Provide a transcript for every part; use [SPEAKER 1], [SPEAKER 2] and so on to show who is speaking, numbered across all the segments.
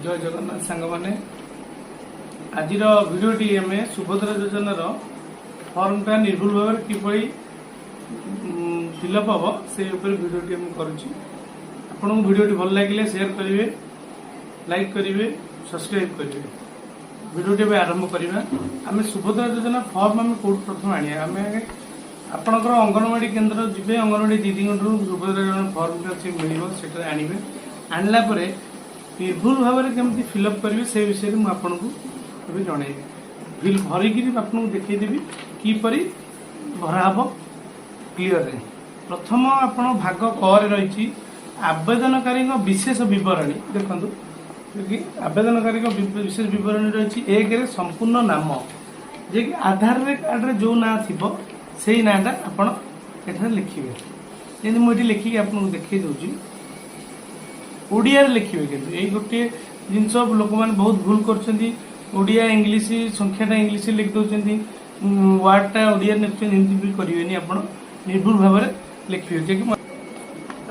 [SPEAKER 1] जय जगन्नाथ सांग मैंने आज भिडटी आम सुभद्रा योजनार फर्मटा निर्भुल भाव किपरि फिलअप हम से भिडटी आपको भिडटी भल लगे शेयर करेंगे लाइक करेंगे सब्सक्राइब करेंगे भिडटी आरंभ करवा आम सुभद्रा योजना फर्म आम कौट प्रथम आम आपणकर अंगनवाड़ी केन्द्र जी अंगनवाड़ी दीदी सुभद्रा योजना फर्म अच्छे मिल आनवे आणला निर्भुल भाव में केमती फिलअप करेंगे से विषय में आपको जनइबी भरिकी आपको देखईदेवी किपरि भराहब क्लीयर प्रथम आप भाग क रही आवेदनकारी विशेष बरणी देखो कि आवेदनकारी विशेष बरणी रही एक संपूर्ण नाम जे कि आधार कार्ड जो ना थी से नाटा आप लिखे जमी मुझे लिखिकी आपको देखी दूसरी ओडिया लिखे कि यही गोटे जिनस लोक मैंने बहुत भूल करिया इंग्लीश संख्याटा इंग्लीश लिखि दौरान वार्डटा ओडिया लिखुन भी करेंगे आप निर्भुल भाव में लिखे कि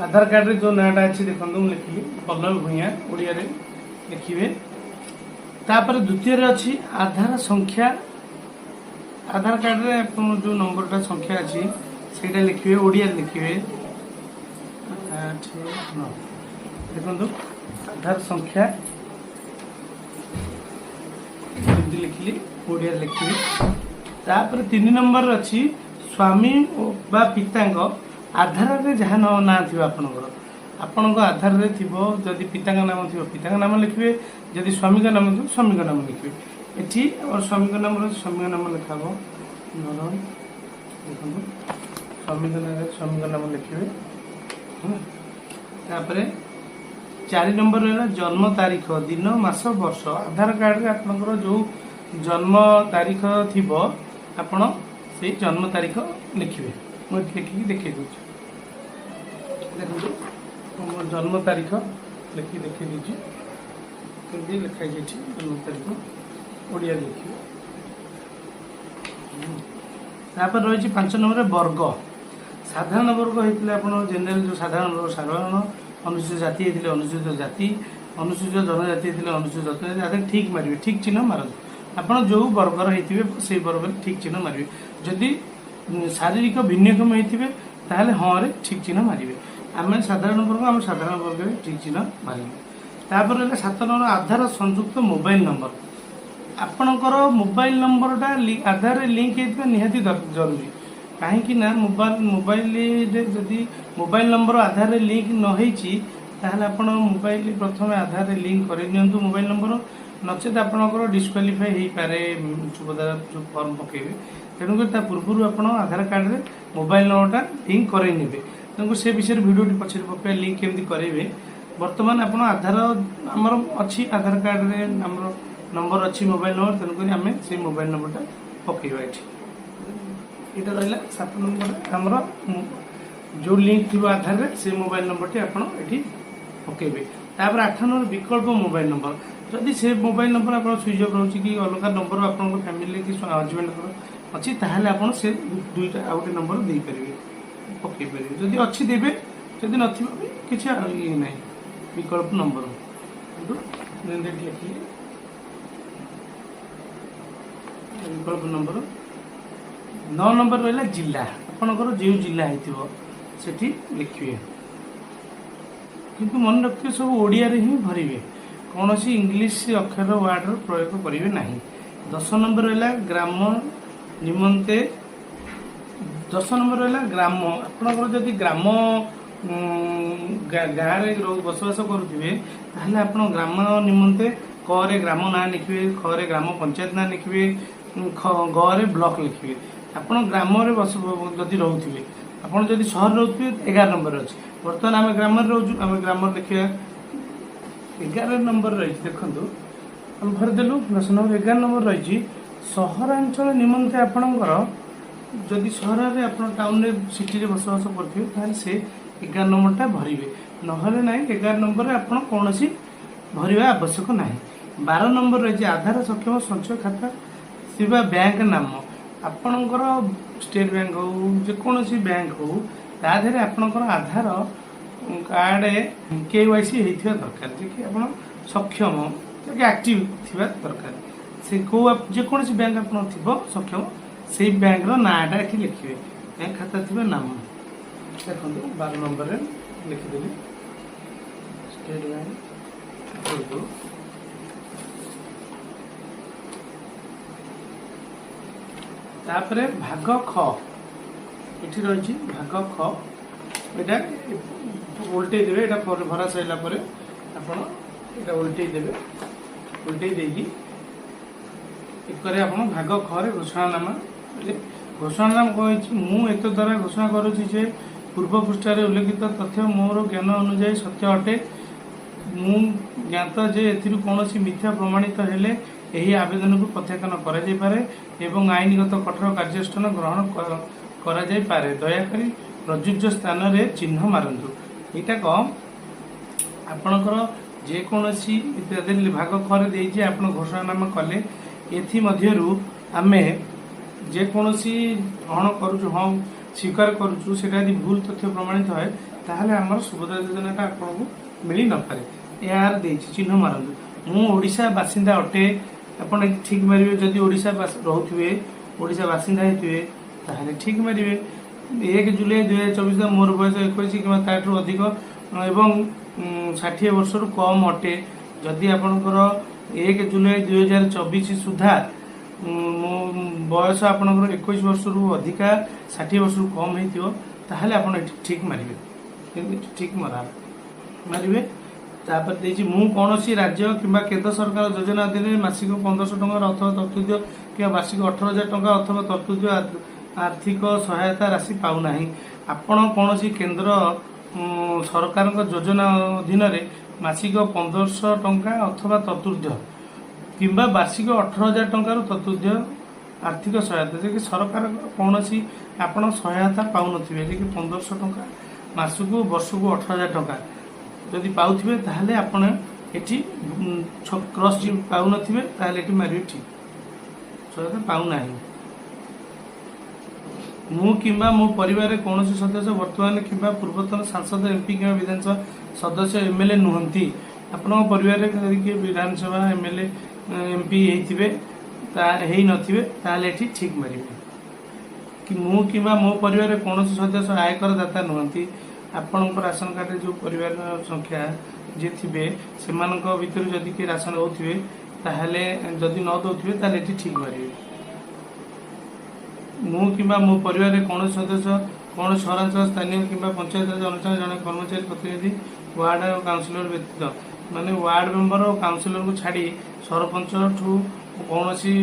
[SPEAKER 1] आधार कार्ड रे जो नाटा अच्छी देखो मुझे लिखी पल्लवी भूया ओडिया लिखे तापर द्वितीय अच्छी आधार संख्या आधार कार्ड रे जो नंबरटा संख्या अच्छी से लिखे ओडिया लिखे देखो आधार संख्या लिखली ओडिया लिखी तापर 3 नंबर अच्छी स्वामी बा पिता आधार रे जहाँ ना थी आपण आधार रे थी जदि पिता नाम थी पिता नाम लिखे जदि स्वामी का नाम थी स्वामी का नाम लिखे एटी और स्वामी का नाम लिखा देखो स्वामी का नाम लिखे तापर 4 नंबर रहा जन्म तारीख दिन मास वर्ष आधार कार्ड रे आपनकर जो जन्म तारीख थी आपण से जन्म तारीख लिखे मुझे लिखिकी देखी दूसरी देखो जन्म तारीख लिखी देखी दूसरी कमी लिखाई जन्म तारीख ओडिया लिखे तापर रही 5 नंबर वर्ग साधारण वर्ग होता है जेनेल जो साधारण अनुसूचित जाति होते अनुसूचित जाति अनुसूचित जनजाति होते अनुसूचित जनजाति ठीक मारे ठीक चिन्ह मारत आप जो वर्गर होते से वर्ग ठीक चिन्ह मारे जदि शारीरिक भिन्नक्षम होते हाँ रे ठीक चिन्ह मारे आम साधारण वर्ग आम साधारण वर्ग में ठीक चिन्ह मारे तापर 7 नंबर आधार संयुक्त मोबाइल नंबर आपणकर मोबाइल नंबरटा आधार रे लिंक होता निहाती जरूरी कहीं मोबाइल जदि मोबाइल नंबर आधार रे लिंक न आप मोबाइल प्रथम आधार रे लिंक कर मोबाइल नंबर नचेत आपंकर डिस्क्वालीफाई हो पारे सुभद्रा जो फर्म पकेबे तेणुकर पूर्व आप आधार कार्ड रे मोबाइल नंबरटा लिंक करने तेणुकर से विषय भिडियो पछे पकड़ा लिंक केमती करेंगे बर्तमान आप आधार आमर अच्छी आधार कार्ड रे नंबर अच्छी मोबाइल नंबर तेणुकर आम से मोबाइल नंबरटा पकेबा ये रहा 7 नंबर आमर जो लिंक थी आधार रे से मोबाइल नंबर टी आप पकेबे तापर 8 नंबर विकल्प मोबाइल नंबर जदि से मोबाइल नंबर आप स्विच अफ रोचे कि अलग नंबर आप फैमिली कि हजबैंड अच्छी ताहले आप से दुईटा आउ गोटे नंबर दे पारे पकई पारे जदि अच्छी देवे जदि नथि किसी ये ना विकल्प नंबर लिखिए विकल्प नंबर 9 नंबर रहा जिला आपणकर जो जिला होती लिखे किंतु मन रखिए सब ओडिया रे ही भरिवे कौन सी इंग्लिश अक्षर वार्ड प्रयोग करेंगे ना 10 नंबर रहा ग्राम निमंते 10 नंबर रहा ग्राम आपणकर जदि ग्राम गाँव में बसवास करुवे आप ग्राम निमंते क रे ग्राम ना लिखे ख रे ग्राम पंचायत ना लिखे ग रे ब्लॉक लिखे आप ग्राम बस जदि रोथे आपड़ जदि सहर रोथे 11 नंबर अच्छे बर्तमान आम ग्राम रोचु आम ग्राम देखा 11 नंबर रही देखो आम भरदेलु 10 नंबर 11 नंबर रही सहरांचल निमंते आपणकर जदि सहर में आप टाउन सिटी बसवास करेंगे से 11 नंबरटा भरवे ना ना 11 नंबर आप कौन भरवा आवश्यक ना 12 नंबर रही आधार सक्षम संचय खाता सिवा बैंक नाम आपणकर स्टेट बैंक हो जेकोसी बैंक हो ताधे आपणकर आधार कार्ड KYC होता दरकार जे कि आप ସକ୍ଷମ ଆକ୍ଟିଭ ଥିବା ଦରକାର। ସେ କେଉଁ ଯେକୌଣସି ବ୍ୟାଙ୍କ ଆପଣ ଥିବ ସକ୍ଷମ ସେଇ ବ୍ୟାଙ୍କର ନାଁଟା ଏଠି ଲେଖିବେ। ବ୍ୟାଙ୍କ ଖାତା ଥିବା ନାମ ଦେଖନ୍ତୁ 12 ନମ୍ବରରେ ଲେଖିଦେଲି ଷ୍ଟେଟ୍ ବ୍ୟାଙ୍କ। ତାପରେ ଭାଗ ଖ ଏଠି ରହିଛି ଭାଗ ଖ, ଏଇଟା ଓଲଟେଇ ଦେବେ। ଏଇଟା ଭରା ସାରିଲା ପରେ ଆପଣ ଏଇଟା ଓଲଟେଇ ଦେବେ। ଓଲଟେଇ ଦେଇକି ଏକରେ ଆପଣ ଭାଗ ଖରେ ଘୋଷଣାନାମା ଘୋଷଣାନାମା କହିଛି ମୁଁ ଏତ ଦ୍ୱାରା ଘୋଷଣା କରୁଛି ଯେ ପୂର୍ବ ପୃଷ୍ଠାରେ ଉଲ୍ଲେଖିତ ତଥ୍ୟ ମୋର ଜ୍ଞାନ ଅନୁଯାୟୀ ସତ୍ୟ ଅଟେ। ମୁଁ ଜ୍ଞାତ ଯେ ଏଥିରୁ କୌଣସି ମିଥ୍ୟା ପ୍ରମାଣିତ ହେଲେ ଏହି ଆବେଦନକୁ ପ୍ରତ୍ୟାଖ୍ୟାନ କରାଯାଇପାରେ ଏବଂ ଆଇନଗତ କଠୋର କାର୍ଯ୍ୟାନୁଷ୍ଠାନ ଗ୍ରହଣ କରାଯାଇପାରେ। ଦୟାକରି ପ୍ରଯୁଜ୍ୟ ସ୍ଥାନରେ ଚିହ୍ନ ମାରନ୍ତୁ। ଏଇଟା କଣ ଆପଣଙ୍କର ଯେକୌଣସି ଭାଗ ଖରେ ଦେଇଛି ଆପଣ ଘୋଷଣାନାମା କଲେ ଏଥିମଧ୍ୟରୁ ଆମେ ଯେକୌଣସି ଗ୍ରହଣ କରୁଛୁ ହଁ ସ୍ୱୀକାର କରୁଛୁ ସେଇଟା ଯଦି ଭୁଲ ତଥ୍ୟ ପ୍ରମାଣିତ ହୁଏ ତାହେଲେ ଆମର ସୁଭଦ୍ରା ଯୋଜନାଟା ଆପଣଙ୍କୁ ମିଳି ନପାରେ। ଏହାର ଦେଇଛି ଚିହ୍ନ ମାରନ୍ତୁ। ମୁଁ ଓଡ଼ିଶା ବାସିନ୍ଦା ଅଟେ ଆପଣ ଠିକ ମାରିବେ। ଯଦି ଓଡ଼ିଶା ରହୁଥିବେ ଓଡ଼ିଶା ବାସିନ୍ଦା ହେଇଥିବେ ତାହେଲେ ଠିକ ମାରିବେ। 1 ଜୁଲାଇ 2024 ମୋର ବୟସ 21 କିମ୍ବା ତାଠୁ ଅଧିକ ଏବଂ 60 ବର୍ଷରୁ କମ୍ ଅଟେ। ଯଦି ଆପଣଙ୍କର 1 ଜୁଲାଇ 2024 ସୁଦ୍ଧା ମୋ ବୟସ ଆପଣଙ୍କର 21 ବର୍ଷରୁ ଅଧିକା 60 ବର୍ଷରୁ କମ୍ ହେଇଥିବ ତାହେଲେ ଆପଣ ଏଠି ଠିକ ମାରିବେ। କିନ୍ତୁ ଠିକ ମାରିବେ। ତାପରେ ଦେଇଛି ମୁଁ କୌଣସି ରାଜ୍ୟ କିମ୍ବା କେନ୍ଦ୍ର ସରକାର ଯୋଜନା ଅଧୀନରେ ମାସିକ 1500 ଟଙ୍କାର ଅଥବା ତତ୍ତ୍ୱ କିମ୍ବା ବାର୍ଷିକ 18,000 ଟଙ୍କା ଅଥବା ତତ୍ତ୍ୱ ଆର୍ଥିକ ସହାୟତା ରାଶି ପାଉନାହିଁ। ଆପଣ କୌଣସି କେନ୍ଦ୍ର ସରକାରଙ୍କ ଯୋଜନା ଅଧୀନରେ ମାସିକ 1500 ଟଙ୍କା ଅଥବା ତତ୍ତ୍ୱ କିମ୍ବା ବାର୍ଷିକ 18,000 ଟଙ୍କାରୁ ତତ୍ତ୍ୱ ଆର୍ଥିକ ସହାୟତା ଯେ କି ସରକାର କୌଣସି ଆପଣ ସହାୟତା ପାଉନଥିବେ ଯେ କି 1500 ଟଙ୍କା ମାସକୁ ବର୍ଷକୁ 18,000 ଟଙ୍କା ଯଦି ପାଉଥିବେ ତାହେଲେ ଆପଣ ଏଠି କ୍ରସ୍ ପାଉନଥିବେ ତାହେଲେ ଏଠି ମାରିବେ ଠିକ। ସହାୟତା ପାଉନାହିଁ। ମୁଁ କିମ୍ବା ମୋ ପରିବାରରେ କୌଣସି ସଦସ୍ୟ ବର୍ତ୍ତମାନ କିମ୍ବା ପୂର୍ବତନ ସାଂସଦ ଏମ୍ପି କିମ୍ବା ବିଧାନସଭା ସଦସ୍ୟ ଏମଏଲଏ ନୁହନ୍ତି। ଆପଣଙ୍କ ପରିବାରରେ ଯଦି କିଏ ବିଧାନସଭା ଏମଏଲଏ ଏମ୍ପି ହେଇଥିବେ ହେଇନଥିବେ ତାହେଲେ ଏଠି ଠିକ ମାରିବେ। କି ମୁଁ କିମ୍ବା ମୋ ପରିବାରରେ କୌଣସି ସଦସ୍ୟ ଆୟକର ଦାତା ନୁହନ୍ତି। ଆପଣଙ୍କ ରାସନ କାର୍ଡରେ ଯେଉଁ ପରିବାର ସଂଖ୍ୟା ଯିଏ ଥିବେ ସେମାନଙ୍କ ଭିତରୁ ଯଦି କିଏ ରାସନ ଦେଉଥିବେ ତାହେଲେ ଯଦି ନ ଦେଉଥିବେ ତାହେଲେ ଏଠି ଠିକ ମାରିବେ। ମୁଁ କିମ୍ବା ମୋ ପରିବାରରେ କୌଣସି ସଦସ୍ୟ କୌଣସି ସହରାଞ୍ଚଳ ସ୍ଥାନୀୟ କିମ୍ବା ପଞ୍ଚାୟତ ଅନୁଷ୍ଠାନ ଜଣେ କର୍ମଚାରୀ ପ୍ରତିନିଧି ୱାର୍ଡ ଓ କାଉନସିଲର ବ୍ୟତୀତ ମାନେ ୱାର୍ଡ ମେମ୍ବର ଓ କାଉନସିଲରକୁ ଛାଡ଼ି ସରପଞ୍ଚଠୁ କୌଣସି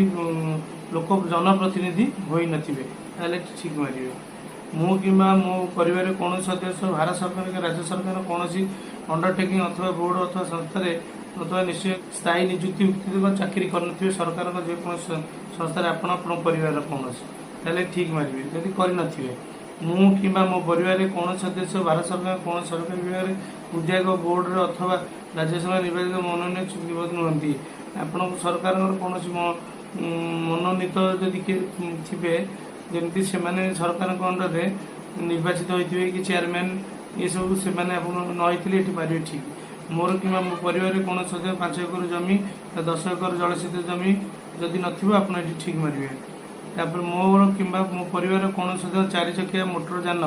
[SPEAKER 1] ଲୋକ ଜନପ୍ରତିନିଧି ହୋଇନଥିବେ ତାହେଲେ ଠିକ ମାରିବେ। ମୁଁ କିମ୍ବା ମୋ ପରିବାରରେ କୌଣସି ସଦସ୍ୟ ଭାରତ ସରକାର କି ରାଜ୍ୟ ସରକାର କୌଣସି ଅଣ୍ଡରଟେକିଂ ଅଥବା ବୋର୍ଡ ଅଥବା ସଂସ୍ଥାରେ ଅଥବା ନିଶ୍ଚୟ ସ୍ଥାୟୀ ନିଯୁକ୍ତି ଚାକିରି କରିନଥିବେ ସରକାରଙ୍କ ଯେକୌଣସି ସଂସ୍ଥାରେ ଆପଣ ଆପଣଙ୍କ ପରିବାରର କୌଣସି ତାହେଲେ ଠିକ ମାରିବେ ଯଦି କରିନଥିବେ। ମୁଁ କିମ୍ବା ମୋ ପରିବାରରେ କୌଣସି ସଦସ୍ୟ ଭାରତ ସରକାର କୌଣସି ସରକାରୀ ବିଭାଗରେ ଉଦ୍ୟୋଗ ବୋର୍ଡରେ ଅଥବା ରାଜ୍ୟସଭା ନିର୍ବାଚିତ ମନୋନୀତ ନୁହନ୍ତି। ଆପଣଙ୍କ ସରକାରଙ୍କର କୌଣସି ମନୋନୀତ ଯଦି କିଏ ଥିବେ ଯେମିତି ସେମାନେ ସରକାରଙ୍କ ଅଣ୍ଡରରେ ନିର୍ବାଚିତ ହୋଇଥିବେ କି ଚେୟାରମ୍ୟାନ୍ ଏସବୁ ସେମାନେ ଆପଣ ନ ହେଇଥିଲେ ଏଠି ପାରିବେ ଠିକ। ମୋର କିମ୍ବା ମୋ ପରିବାରରେ କୌଣସି ସଦସ୍ୟ 5 ଏକର ଜମି 10 ଏକର ଜଳସେଚିତ ଜମି ଯଦି ନଥିବ ଆପଣ ଏଠି ଠିକ ମାରିବେ। ତାପରେ ମୋର କିମ୍ବା ମୋ ପରିବାରର କୌଣସି ସଦସ୍ୟ 4 ଚକିଆ ମୋଟର ଯାନ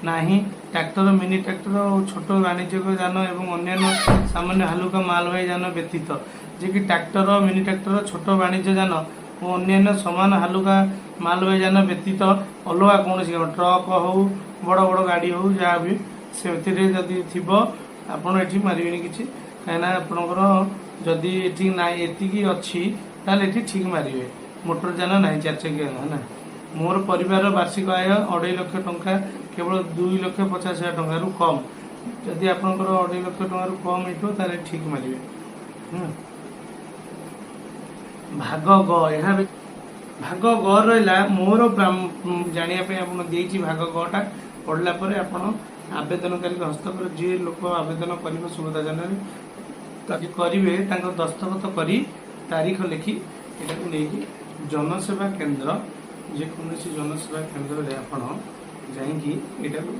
[SPEAKER 1] ନାହିଁ। ଟ୍ରାକ୍ଟର ମିନି ଟ୍ରାକ୍ଟର ଓ ଛୋଟ ବାଣିଜ୍ୟିକ ଯାନ ଏବଂ ଅନ୍ୟାନ୍ୟ ସାମାନ୍ୟ ହାଲୁକା ମାଲବାହୀ ଯାନ ବ୍ୟତୀତ ଯେ କି ଟ୍ରାକ୍ଟର ମିନି ଟ୍ରାକ୍ଟର ଛୋଟ ବାଣିଜ୍ୟ ଯାନ ଓ ଅନ୍ୟାନ୍ୟ ସମାନ ହାଲୁକା ମାଲବାହୀ ଯାନ ବ୍ୟତୀତ ଅଲଗା କୌଣସି ଟ୍ରକ୍ ହେଉ ବଡ଼ ବଡ଼ ଗାଡ଼ି ହେଉ ଯାହା ବି ସେଥିରେ ଯଦି ଥିବ ଆପଣ ଏଠି ମାରିବେନି କିଛି। କାହିଁକିନା ଆପଣଙ୍କର ଯଦି ଏଠି ନାହିଁ ଏତିକି ଅଛି ତାହେଲେ ଏଠି ଠିକ ମାରିବେ। ମୋଟର ଯାନ ନାହିଁ 4 ଚକିଆ ହେଲା। ମୋର ପରିବାରର ବାର୍ଷିକ ଆୟ 2.5 ଲକ୍ଷ ଟଙ୍କା କେବଳ 2,50,000 ଟଙ୍କାରୁ କମ୍। ଯଦି ଆପଣଙ୍କର 2.5 ଲକ୍ଷ ଟଙ୍କାରୁ କମ୍ ହେଇଥିବ ତାହେଲେ ଠିକ ମାରିବେ। ଭାଗ ଗ ଏହା ଭାଗ ଗ ରହିଲା ମୋର ଜାଣିବା ପାଇଁ ଆପଣ ଦେଇଛି ଭାଗ ଗଟା ପଢିଲା ପରେ ଆପଣ ଆବେଦନକାରୀଙ୍କ ହସ୍ତକର ଯିଏ ଲୋକ ଆବେଦନ କରିବ ସୁଭଦ୍ରା ଯୋଜନାରେ ତାକୁ କରିବେ ତାଙ୍କ ଦସ୍ତଖତ କରି ତାରିଖ ଲେଖି ଏଟାକୁ ନେଇକି ଜନସେବା କେନ୍ଦ୍ର ଯେକୌଣସି ଜନସେବା କେନ୍ଦ୍ରରେ ଆପଣ ଯାଇକି ଏଟାକୁ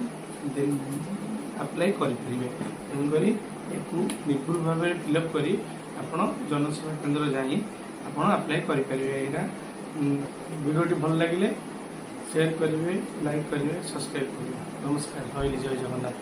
[SPEAKER 1] ଆପ୍ଲାଏ କରିପାରିବେ। ତେଣୁକରି ଏକୁ ନିପୁଣ ଭାବରେ ଫିଲ୍ଅପ୍ କରି ଆପଣ ଜନସେବା କେନ୍ଦ୍ର ଯାଇ ଆପଣ ଆପ୍ଲାଏ କରିପାରିବେ। ଏଇଟା ଭିଡ଼ିଓଟି ଭଲ ଲାଗିଲେ ସେୟାର କରିବେ, ଲାଇକ୍ କରିବେ, ସବସ୍କ୍ରାଇବ୍ କରିବେ। ନମସ୍କାର, ରହିଲି, ଜୟ ଜଗନ୍ନାଥ।